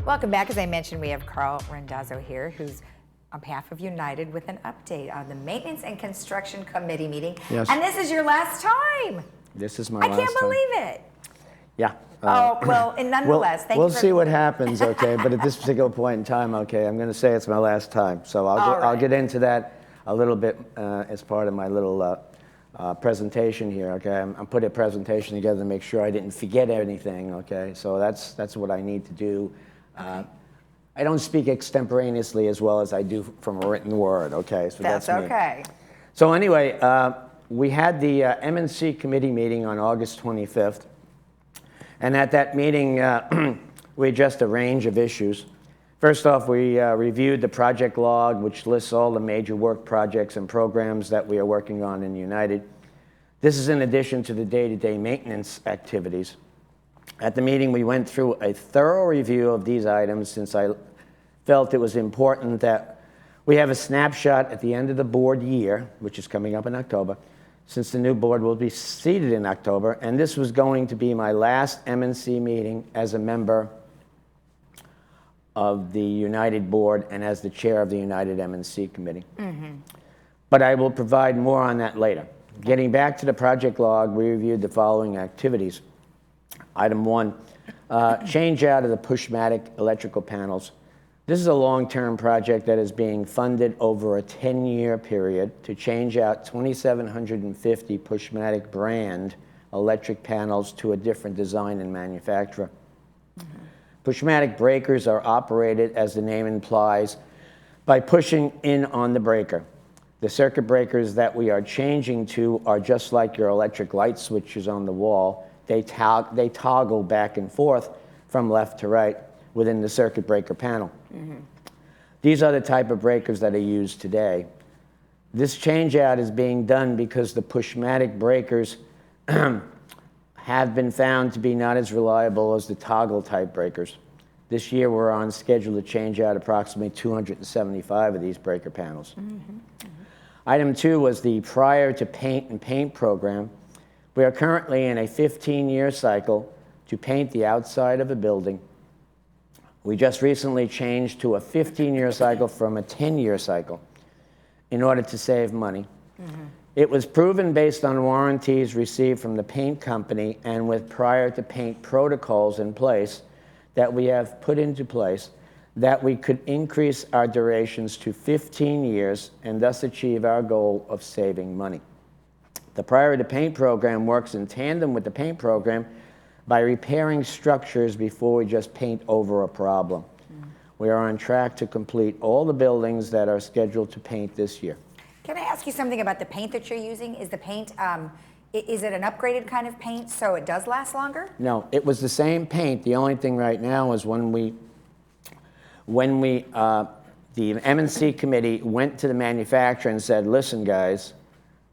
Welcome back. As I mentioned, we have Carl Rendazzo here, who's on behalf of United with an update on the Maintenance and Construction Committee meeting. Yes. And this is your last time. This is my I last time. can't believe it. Yeah. And nonetheless, thank you. We'll see what happens, okay? But at this particular point in time, okay, I'm going to say it's my last time. So I'll get into that a little bit as part of my little presentation here, okay? I'm putting a presentation together to make sure I didn't forget anything, okay? So that's what I need to do. Okay. I don't speak extemporaneously as well as I do from a written word, okay? So that's me. okay. So anyway, we had the Mnc Committee Meeting on August 25th. And at that meeting, we addressed a range of issues. First off, we reviewed the project log, which lists all the major work projects and programs that we are working on in United. This is in addition to the day-to-day maintenance activities. At the meeting, we went through a thorough review of these items since I felt it was important that we have a snapshot at the end of the board year, which is coming up in October, since the new board will be seated in October, and this was going to be my last MNC meeting as a member of the United Board and as the chair of the United MNC Committee. Mm-hmm. But I will provide more on that later. Getting back to the project log, we reviewed the following activities. Item 1, change out of the Pushmatic electrical panels. This is a long-term project that is being funded over a 10-year period to change out 2,750 Pushmatic brand electric panels to a different design and manufacturer. Mm-hmm. Pushmatic breakers are operated, as the name implies, by pushing in on the breaker. The circuit breakers that we are changing to are just like your electric light switches on the wall. They toggle back and forth from left to right within the circuit breaker panel. Mm-hmm. These are the type of breakers that are used today. This change out is being done because the Pushmatic breakers have been found to be not as reliable as the toggle type breakers. This year we're on schedule to change out approximately 275 of these breaker panels. Mm-hmm. Mm-hmm. Item 2 was the prior to paint and paint program. We are currently in a 15-year cycle to paint the outside of a building. We just recently changed to a 15-year cycle from a 10-year cycle in order to save money. Mm-hmm. It was proven based on warranties received from the paint company and with prior to paint protocols in place that we have put into place that we could increase our durations to 15 years and thus achieve our goal of saving money. The prior to paint program works in tandem with the paint program by repairing structures before we just paint over a problem. Mm. We are on track to complete all the buildings that are scheduled to paint this year. Can I ask you something about the paint that you're using? Is the paint, is it an upgraded kind of paint so it does last longer? No, it was the same paint. The only thing right now is when the MNC committee went to the manufacturer and said, listen guys,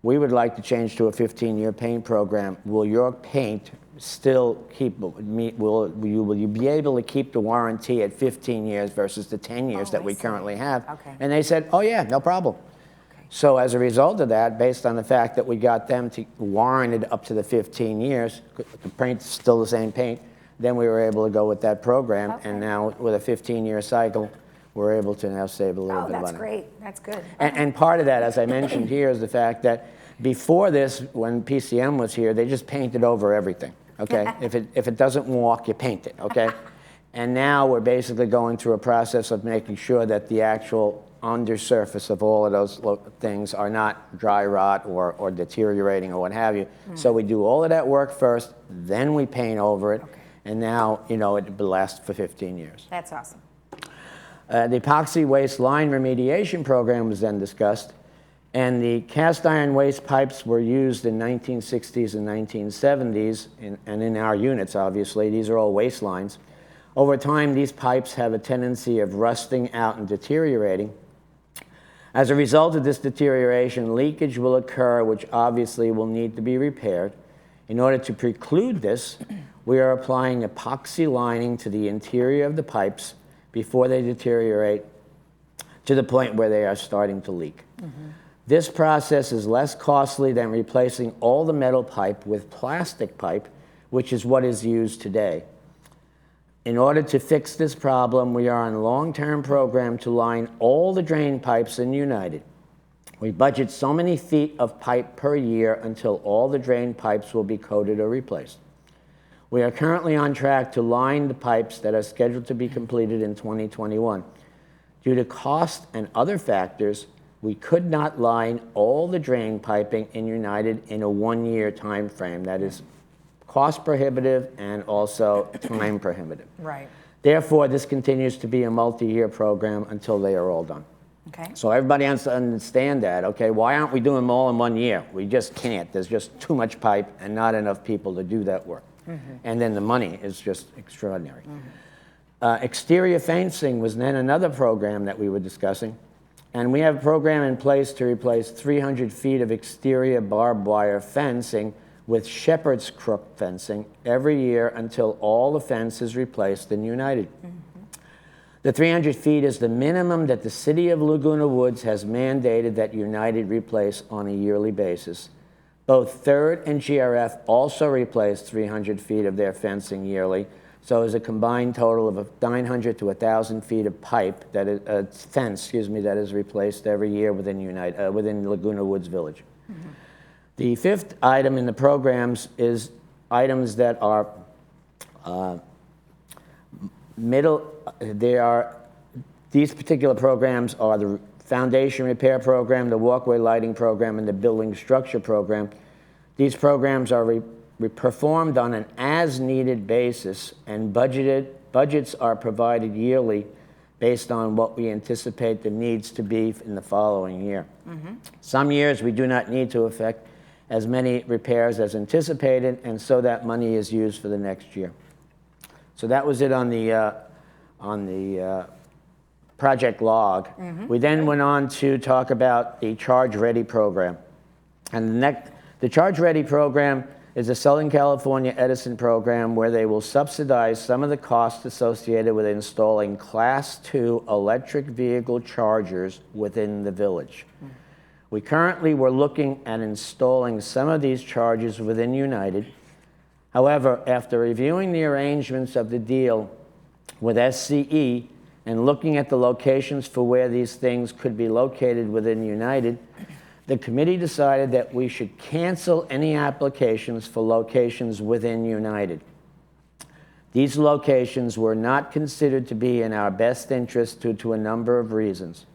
we would like to change to a 15-year paint program. Will your paint still will you be able to keep the warranty at 15 years versus the 10 years that we currently have? Okay. And they said, oh yeah, no problem. Okay. So as a result of that, based on the fact that we got them to warrant it up to the 15 years, the paint's still the same paint, then we were able to go with that program. Okay. And now with a 15-year cycle, we're able to now save a little bit of money. Oh, that's great. That's good. And part of that, as I mentioned here, is the fact that before this, when PCM was here, they just painted over everything. Okay, if it doesn't walk, you paint it. Okay, and now we're basically going through a process of making sure that the actual undersurface of all of those things are not dry rot or deteriorating or what have you. Mm. So we do all of that work first, then we paint over it, and now it lasts for 15 years. That's awesome. The epoxy waste line remediation program was then discussed. And the cast iron waste pipes were used in 1960s and 1970s, and in our units, obviously. These are all waste lines. Over time, these pipes have a tendency of rusting out and deteriorating. As a result of this deterioration, leakage will occur, which obviously will need to be repaired. In order to preclude this, we are applying epoxy lining to the interior of the pipes before they deteriorate to the point where they are starting to leak. Mm-hmm. This process is less costly than replacing all the metal pipe with plastic pipe, which is what is used today. In order to fix this problem, we are on a long-term program to line all the drain pipes in United. We budget so many feet of pipe per year until all the drain pipes will be coated or replaced. We are currently on track to line the pipes that are scheduled to be completed in 2021. Due to cost and other factors, we could not line all the drain piping in United in a one-year time frame. That is cost prohibitive and also time prohibitive. Right. Therefore, this continues to be a multi-year program until they are all done. Okay. So everybody has to understand that, okay? Why aren't we doing them all in 1 year? We just can't. There's just too much pipe and not enough people to do that work. And then the money is just extraordinary. Exterior fencing was then another program that we were discussing. And we have a program in place to replace 300 feet of exterior barbed wire fencing with shepherd's crook fencing every year until all the fence is replaced in United. The 300 feet is the minimum that the city of Laguna Woods has mandated that United replace on a yearly basis. Both 3rd and GRF also replace 300 feet of their fencing yearly, so it's a combined total of 900 to 1,000 feet of pipe, that is, fence, that is replaced every year within Laguna Woods Village. The 5th item in the programs is items that are these particular programs are the foundation repair program, the walkway lighting program, and the building structure program. These programs are performed on an as-needed basis, and budgets are provided yearly based on what we anticipate the needs to be in the following year. Some years we do not need to effect as many repairs as anticipated, and so that money is used for the next year. So that was it on the project log. We then went on to talk about the Charge Ready program. And the Charge Ready program is a Southern California Edison program where they will subsidize some of the costs associated with installing Class 2 electric vehicle chargers within the village. We currently were looking at installing some of these chargers within United. However, after reviewing the arrangements of the deal with SCE and looking at the locations for where these things could be located within United, the committee decided that we should cancel any applications for locations within United. These locations were not considered to be in our best interest due to a number of reasons.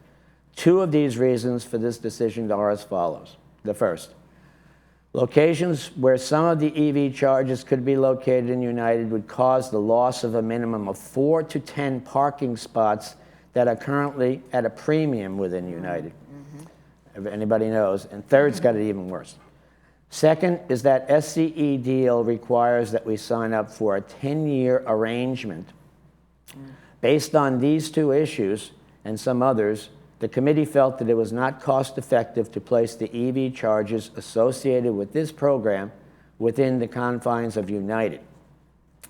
2 of these reasons for this decision are as follows. The first, locations where some of the EV chargers could be located in United would cause the loss of a minimum of 4 to 10 parking spots that are currently at a premium within United. If anybody knows. And third's got it even worse. Second is that SCE deal requires that we sign up for a 10-year arrangement. Based on these 2 issues and some others, the committee felt that it was not cost-effective to place the EV chargers associated with this program within the confines of United.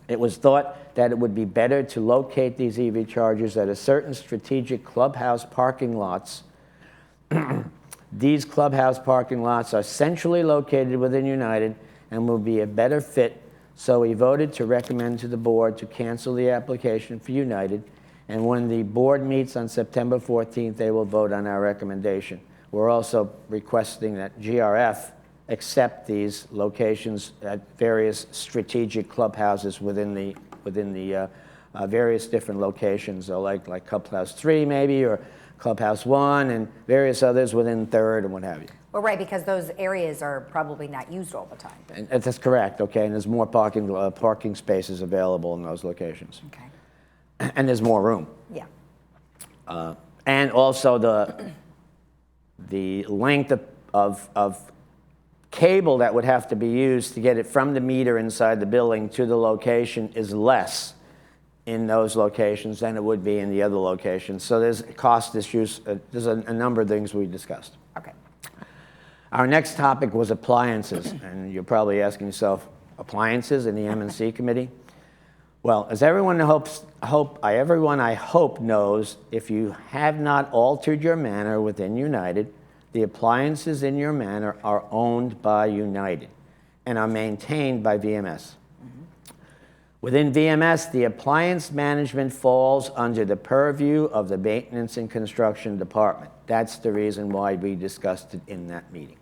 It was thought that it would be better to locate these EV chargers at a certain strategic clubhouse parking lots. These clubhouse parking lots are centrally located within United and will be a better fit, so we voted to recommend to the board to cancel the application for United, and when the board meets on September 14th, they will vote on our recommendation. We're also requesting that GRF accept these locations at various strategic clubhouses within the various different locations, so like Clubhouse 3 maybe, or Clubhouse 1, and various others within 3rd and what have you. Well, right, because those areas are probably not used all the time. And that's correct, okay, and there's more parking spaces available in those locations. Okay. And there's more room. Yeah. And also the length of cable that would have to be used to get it from the meter inside the building to the location is less in those locations than it would be in the other locations. So there's cost issues. There's a number of things we discussed. Okay. Our next topic was appliances. And you're probably asking yourself, appliances in the Mnc Committee? Well, as everyone I hope knows, if you have not altered your manor within United, the appliances in your manor are owned by United and are maintained by VMS. Within VMS, the appliance management falls under the purview of the Maintenance and Construction Department. That's the reason why we discussed it in that meeting.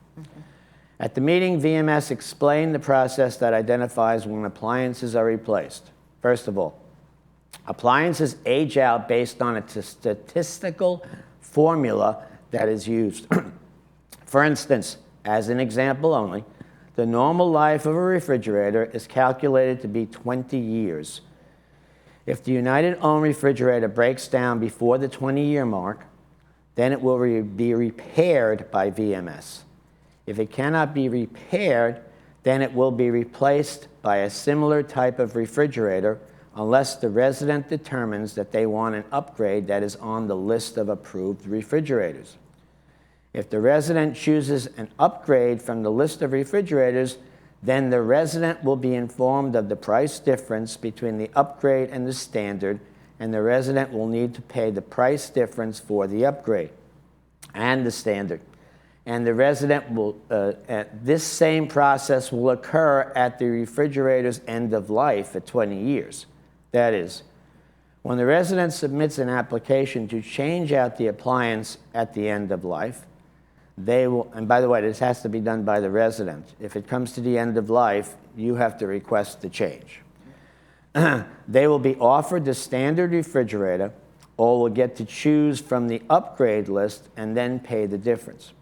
At the meeting, VMS explained the process that identifies when appliances are replaced. First of all, appliances age out based on a statistical formula that is used. For instance, as an example only, the normal life of a refrigerator is calculated to be 20 years. If the United-owned refrigerator breaks down before the 20-year mark, then it will be repaired by VMS. If it cannot be repaired, then it will be replaced by a similar type of refrigerator unless the resident determines that they want an upgrade that is on the list of approved refrigerators. If the resident chooses an upgrade from the list of refrigerators, then the resident will be informed of the price difference between the upgrade and the standard, and the resident will need to pay the price difference for the upgrade and the standard. And the resident will, this same process will occur at the refrigerator's end of life at 20 years. That is, when the resident submits an application to change out the appliance at the end of life, they will, and by the way, this has to be done by the resident. If it comes to the end of life, you have to request the change. They will be offered the standard refrigerator or will get to choose from the upgrade list and then pay the difference.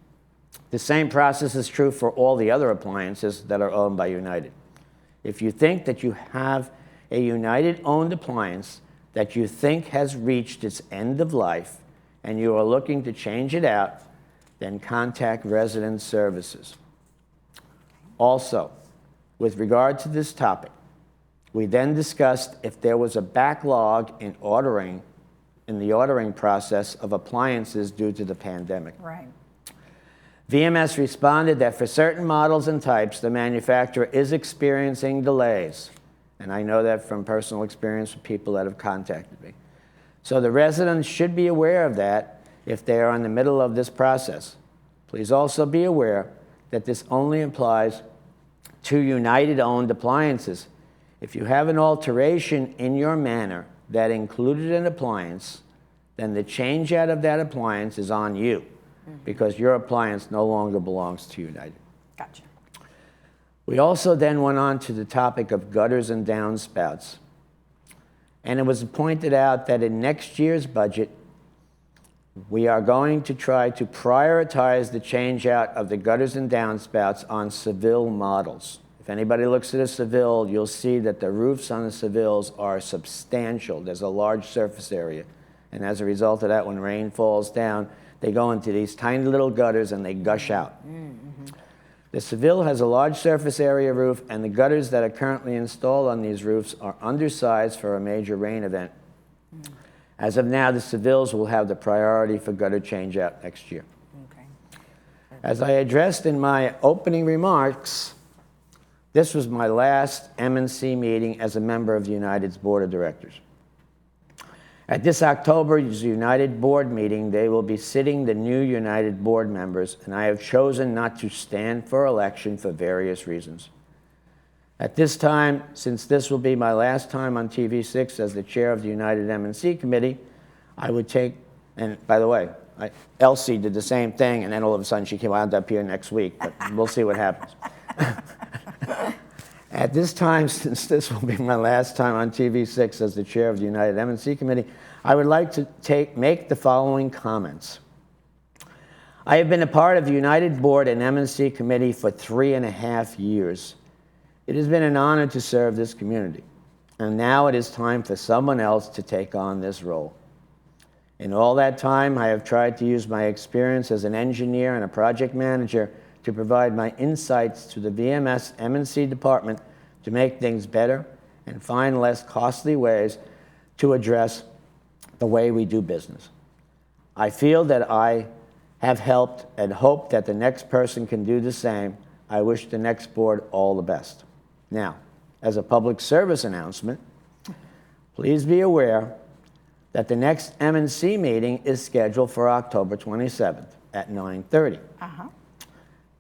The same process is true for all the other appliances that are owned by United. If you think that you have a United-owned appliance that you think has reached its end of life and you are looking to change it out, then contact Resident Services. Also, with regard to this topic, we then discussed if there was a backlog in the ordering process of appliances due to the pandemic. Right. VMS responded that for certain models and types, the manufacturer is experiencing delays. And I know that from personal experience with people that have contacted me. So the residents should be aware of that if they are in the middle of this process. Please also be aware that this only applies to United-owned appliances. If you have an alteration in your manor that included an appliance, then the change out of that appliance is on you because your appliance no longer belongs to United. Gotcha. We also then went on to the topic of gutters and downspouts. And it was pointed out that in next year's budget, we are going to try to prioritize the change out of the gutters and downspouts on Seville models. If anybody looks at a Seville, you'll see that the roofs on the Sevilles are substantial. There's a large surface area. And as a result of that, when rain falls down, they go into these tiny little gutters and they gush out. The Seville has a large surface area roof, and the gutters that are currently installed on these roofs are undersized for a major rain event. As of now, the Sevilles will have the priority for gutter change out next year. Okay. As I addressed in my opening remarks, this was my last Mnc meeting as a member of the United's Board of Directors. At this October's United Board meeting, they will be sitting the new United Board members, and I have chosen not to stand for election for various reasons. At this time, since this will be my last time on TV6 as the chair of the United Mnc Committee, I would take, and by the way, Elsie did the same thing, and then all of a sudden she wound up here next week, but we'll see what happens. At this time, since this will be my last time on TV6 as the chair of the United Mnc Committee, I would like to make the following comments. I have been a part of the United Board and Mnc Committee for 3.5 years. It has been an honor to serve this community, and now it is time for someone else to take on this role. In all that time, I have tried to use my experience as an engineer and a project manager to provide my insights to the VMS Mnc department to make things better and find less costly ways to address the way we do business. I feel that I have helped and hope that the next person can do the same. I wish the next board all the best. Now, as a public service announcement, please be aware that the next Mnc meeting is scheduled for October 27th at 9:30.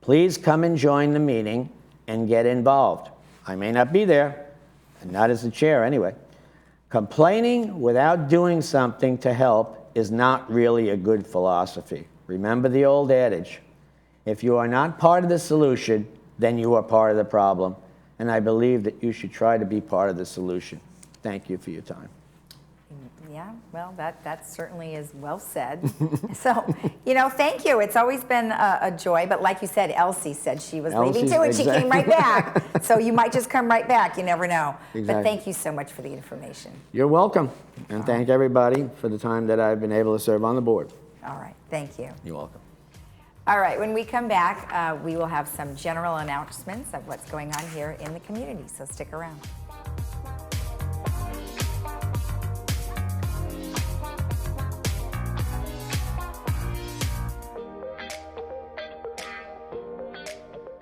Please come and join the meeting and get involved. I may not be there, and not as the chair anyway, complaining without doing something to help is not really a good philosophy. Remember the old adage, if you are not part of the solution, then you are part of the problem. And I believe that you should try to be part of the solution. Thank you for your time. Yeah, well, that certainly is well said. So, thank you. It's always been a joy, but like you said, Elsie said she was leaving too, and she came right back. So you might just come right back. You never know. Exactly. But thank you so much for the information. You're welcome. And thank everybody for the time that I've been able to serve on the board. All right, thank you. You're welcome. All right, when we come back, we will have some general announcements of what's going on here in the community, so stick around.